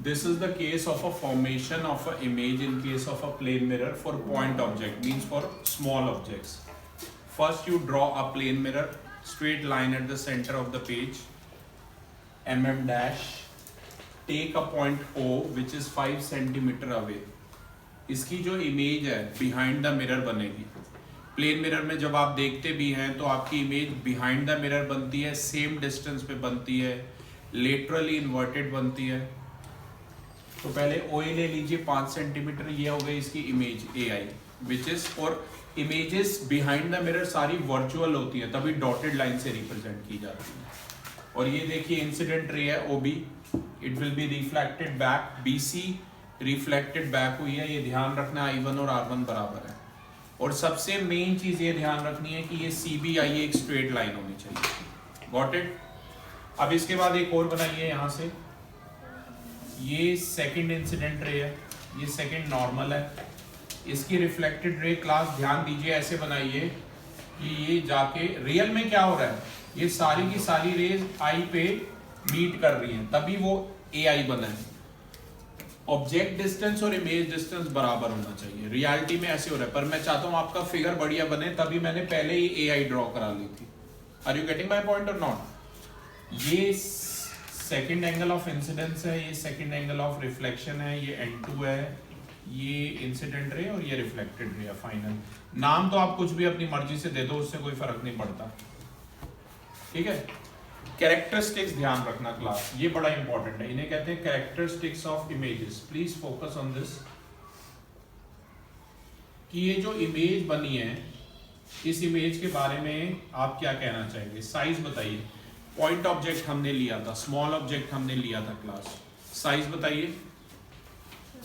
This is the case of a formation of an image in case of a plane mirror for point object, means for small objects. First you draw a plane mirror, straight line at the center of the page, mm dash, take a point O which is 5 centimeter away. इसकी जो image है behind the mirror बनेगी. Plane mirror में जब आप देखते भी हैं तो आपकी इमेज बिहाइंड द मिरर बनती है, सेम डिस्टेंस पे बनती है, लेटरली इन्वर्टेड बनती है. तो पहले ओ ले लीजिए 5 सेंटीमीटर, ये हो गई इसकी image A I which is. और इमेजेस बिहाइंड द मिरर सारी वर्चुअल होती है, तभी डॉटेड लाइन से रिप्रेजेंट की जाती है. और ये देखिए इंसिडेंट रे है O B, it will be reflected back. B C reflected back हुई है, ये ध्यान रखना I1 और R1 बराबर है. और सबसे मेन चीज ये ध्यान रखनी है कि ये सी बी आई एक स्ट्रेट लाइन होनी चाहिए. Got it. अब इसके बाद एक और बनाइए यहाँ से. ये सेकंड इंसिडेंट रे है, ये सेकंड नॉर्मल है. इसकी रिफ्लेक्टेड रे क्लास ध्यान दीजिए ऐसे बनाइए कि ये जाके रियल में क्या हो रहा है, ये सारी की सारी रेज आई पे मीट कर रही हैं, तभी वो ए आई बना है. ऑब्जेक्ट डिस्टेंस और इमेज डिस्टेंस बराबर होना चाहिए. रियलिटी में ऐसे हो रहा है, पर मैं चाहता हूँ आपका फिगर बढ़िया बने, तभी मैंने पहले ही ए आई ड्रॉ करा ली थी. Are you getting my point और नॉट. ये सेकेंड एंगल ऑफ इंसिडेंस है, ये सेकेंड एंगल ऑफ रिफ्लेक्शन है, ये N2 है, ये इंसिडेंट रे और ये रिफ्लेक्टेड रे है. फाइनल नाम तो आप कुछ भी अपनी मर्जी से दे दो, उससे कोई फर्क नहीं पड़ता. ठीक है. कैरेक्टरिस्टिक्स ध्यान रखना क्लास, ये बड़ा इंपॉर्टेंट है. इन्हें कहते हैं characteristics of images. Please focus on this कि ये जो इमेज बनी है, इस इमेज के बारे में आप क्या कहना चाहेंगे. साइज बताइए. पॉइंट ऑब्जेक्ट हमने लिया था, स्मॉल ऑब्जेक्ट हमने लिया था क्लास. साइज बताइए.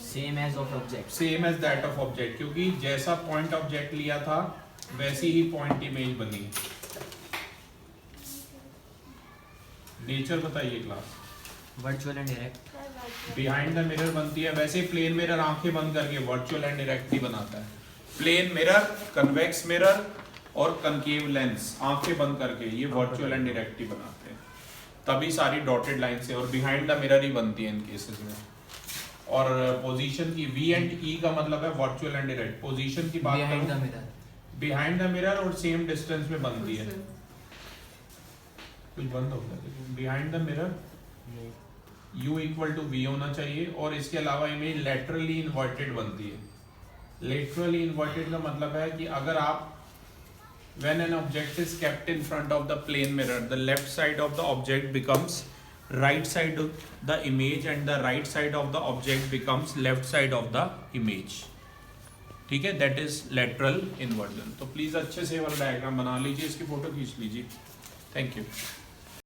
Same as of object, same as that of object, क्योंकि जैसा पॉइंट ऑब्जेक्ट लिया था वैसी ही पॉइंट इमेज बनी. नेचर बताइए class. Virtual and direct. Behind the mirror बनती है, वैसे प्लेन मिरर आंखें बंद करके वर्चुअल एंड डायरेक्ट ही बनाता है. प्लेन मिरर, कन्वेक्स मिरर और कनकेव लेंस आंखें बंद करके ये वर्चुअल एंड डायरेक्ट ही बनाते हैं, तभी सारी डॉटेड लाइन से और बिहाइंड द मिरर ही बनती है इन केसेस में. और पोजीशन की V एंड E का मतलब है वर्चुअल एंड डायरेक्ट. पोजीशन की बात बिहाइंड द करूं, मिरर, बिहाइंड द मिरर और सेम डिस्टेंस में बनती है. कुछ बंद हो गया. Behind the mirror U equal to V होना चाहिए. और इसके अलावा इमेज लेटरली इन्वर्टेड बनती है. लेटरली इन्वर्टेड का मतलब है कि अगर आप when an object is kept in front of the plane mirror, the left side of the object becomes right side of the image and the right side of the object becomes left side of the image. ठीक है, that is lateral inversion. तो please अच्छे से वाला diagram बना लीजिए, इसकी photo खींच लीजिए. Thank you.